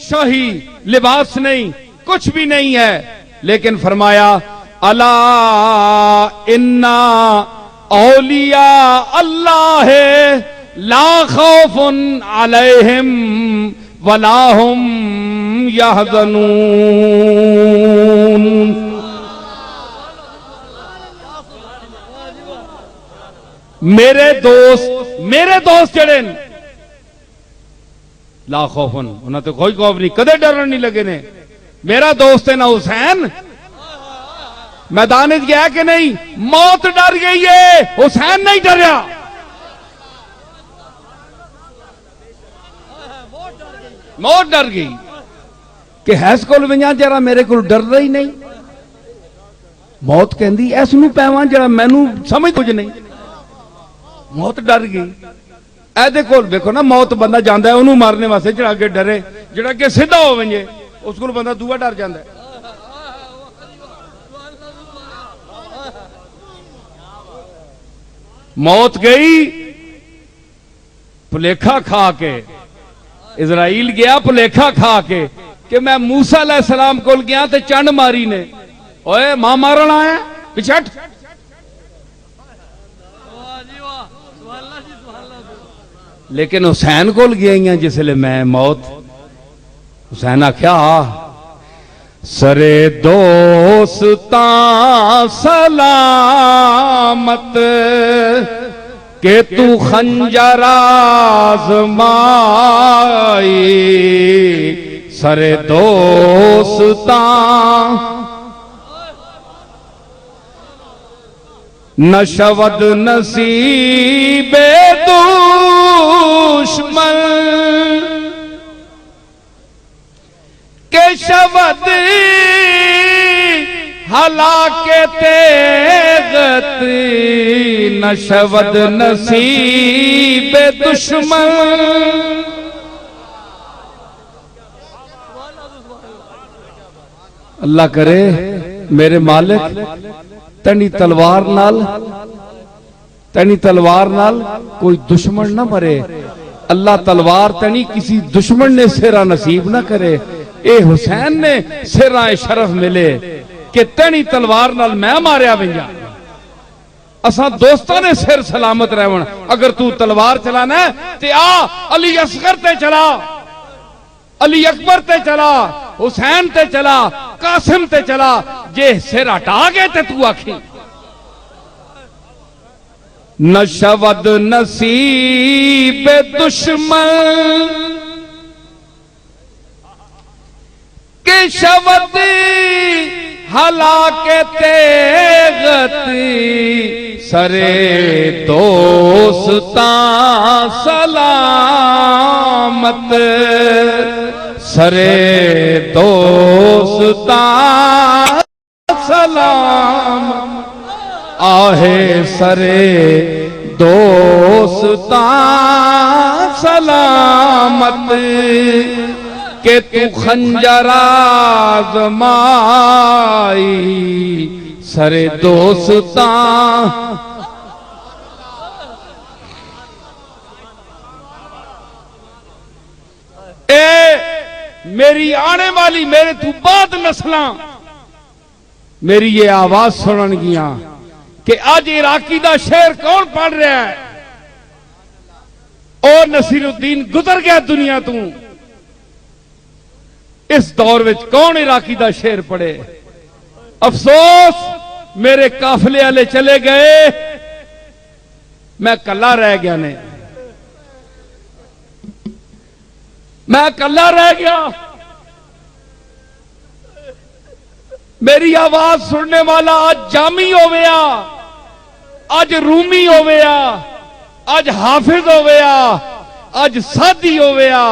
शाही लिबास नहीं, कुछ भी नहीं है। लेकिन फरमाया अला इन्ना औलिया अल्लाह है ला खौफुन अलैहिम वला हुम यहज़नून। मेरे दोस्त जड़े ला खौफुन, उन्हें तो कोई खौफ नहीं, कदे डरन नहीं लगे ने। मेरा दोस्त है ना हुसैन, मैदान गया कि नहीं, मौत डर गई है, हुसैन नहीं डरया। मौत डर गई कि हैस कोल वियां जरा मेरे को डर रही नहीं। मौत कहती इस नूं पैवां जरा मैनू समझ कुछ नहीं। मौत डर गई। ऐदे कोल देखो ना, मौत बंदा जाता है उन्होंने मारने वास्ते, जरा अगे डरे, जरा अगे सीधा हो वजे उस को बंदा दूआ डर जाता है। मौत गई भुलेखा खा के, इजराइल गया भुलेखा खा के कि मैं मूसा अलैहिस्सलाम कोल गया ते चंड मारी ने, ओए मां मारन आया पिछट। लेकिन हुसैन कोल गई जिसले मैं मौत, हुसैन आख्या सरे दोस्ता सलामत के तू खंजर आज़माई, सरे दोस्ता नशवद नसीबे दुश्मन के शवद हलाके तेगत, नशवद नसीबे दुश्मन। अल्लाह करे मेरे मालिक तनी तलवार नाल कोई दुश्मन ना मरे। अल्लाह तलवार तनी किसी दुश्मन ने सिरा नसीब ना करे। ए हुसैन ने सिरा शरफ मिले कि तनी तलवार नाल मैं मारिया विंजा। असा दोस्तों ने सिर सलामत रहन। अगर तू तलवार चलाना ते आ अली असगर ते चला, अली अकबर ते चला, हुसैन ते चला, कासिम ते चला। जे सिर हटा गए ते तू आखी नशवद नसीब दुश्मन के शवद हलाके तेगती, सरे दोस्ता सलामत, सरे दोस्ता सलाम आहे, सरे दोस्ता सलामत के तू खंजर आज़माई, सरे दोस्ता। मेरी आने वाली मेरे तू बाद नस्लां मेरी ये आवाज सुनन गियां कि अज इराकी दा शेर कौन पढ़ रहा है। ओ नसीरुद्दीन गुजर गया दुनिया तू, इस दौर में कौन इराकी दा शेर पढ़े। अफसोस मेरे काफले वाले चले गए, मैं कला रह गया ने, मैं कला रह गया। मेरी आवाज सुनने वाला आज जामी हो गया, आज रूमी हो गया, आज हाफिज हो गया, आज सादी हो गया।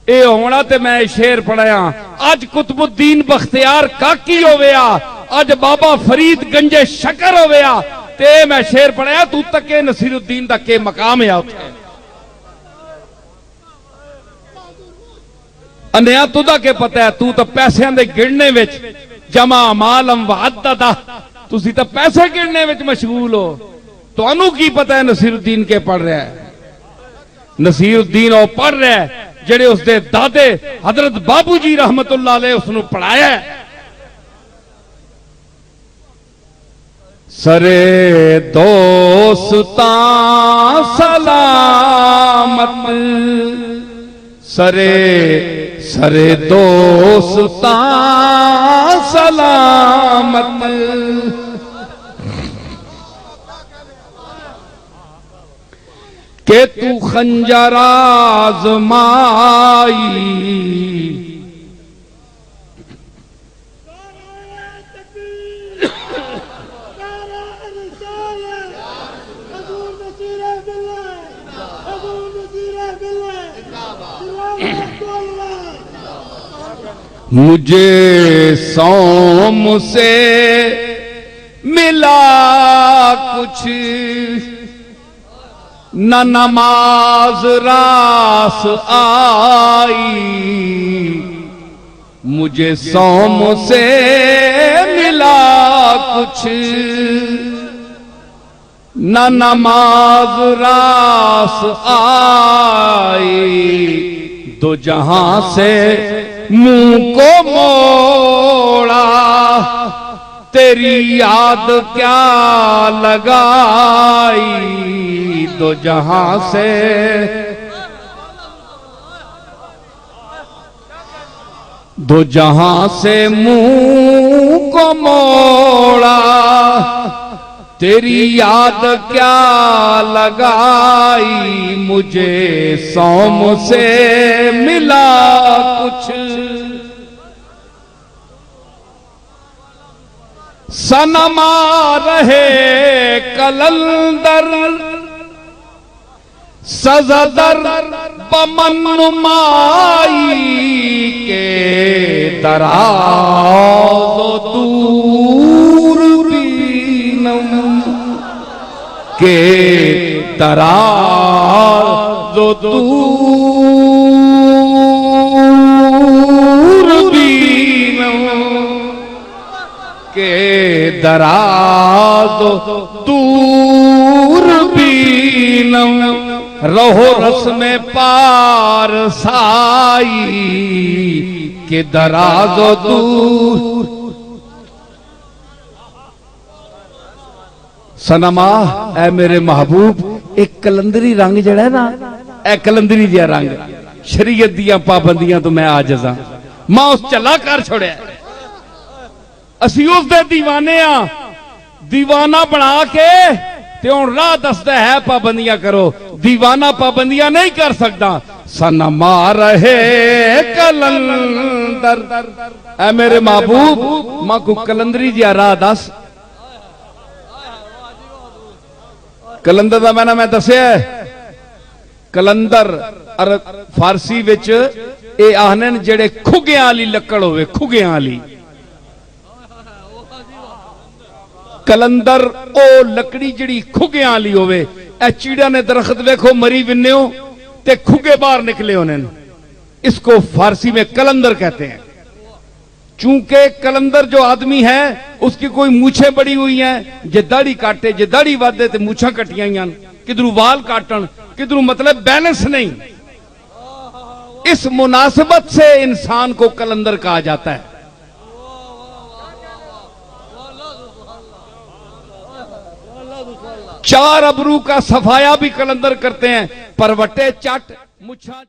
ये होना ते मैं शेर पढ़ाया। आज कुतुबुद्दीन बख्तियार काकी हो गया, आज बाबा फरीद गंजे शकर हो गया। ते मैं शेर पढ़ाया तू तके नसीरुद्दीन दा के मकाम है उत्थे। अन्या तुदा के पता है, तू तो पैसों के गिणने विच जमा मालम वअद्दा, तुसी तो पैसे गिणने विच मशगूल हो। तुहानू की पता है नसीरुद्दीन के पढ़ रहा है। नसीरुद्दीन वो पढ़ रहा है जेड़े उसके दादे हजरत बाबू जी रहमतुल्लाह अलैह उसनू पढ़ाया। सरे दोस्तां सलामत, सरे सरे दोस्तां सलामत, के तू खंजर आज़माई। मुझे सौम से मिला कुछ, न नमाज रास आई। मुझे सौम से मिला कुछ, न नमाज रास आई। दो जहां से मुंह को मोड़ा, तेरी याद क्या लगाई। दो जहां से दो जहां से मुंह को मोड़ा, तेरी याद क्या लगाई। मुझे सौम से मिला कुछ, सनमा रहे कलंदर सजदर बमनुमाई। के दराज़ दूर बीनम, के दराज़ दूर बीनम, के दराज़ दूर बीनम। रहो रस में पार साई, के दराज़ दूर। सनमा ऐ मेरे महबूब, एक कलंदरी रंग जड़ा है ना, ए कलंदरी जिहा रंग, शरीयत दियां पाबंदियां तो मैं आजिज़ हां। मां उस चला कर छोड़िया, असी उसदे दीवाने आ। दीवाना बना के ते हुण राह दसदा है पाबंदियां करो। दीवाना पाबंदियां नहीं कर सकता। सनमा रहे कलंदर, ऐ मेरे महबूब मां को कलंदरी जिहा राह दस। कलंदर दा मैंने मैं दसिया, कलंदर फारसी विच ए आखने जेड़े खुगियां वाली लकड़ होवे, खुगियां वाली। कलंदर ओ लकड़ी जिहड़ी खुगियां वाली होवे। ए चीड़ा ने दरख्त देखो मरी विन्यो ते खुगे बाहर निकले होने, इसको फारसी में कलंदर कहते हैं। चूंकि कलंदर जो आदमी है उसकी कोई मूछें बड़ी हुई हैं, जे दाढ़ी काटे, जे दाढ़ी वादे ते मूछां कटियां हुई, किधरू वाल काटन, किधरू मतलब बैलेंस नहीं। इस मुनासिबत से इंसान को कलंदर कहा जाता है। चार अबरू का सफाया भी कलंदर करते हैं, परवटे चट मुछा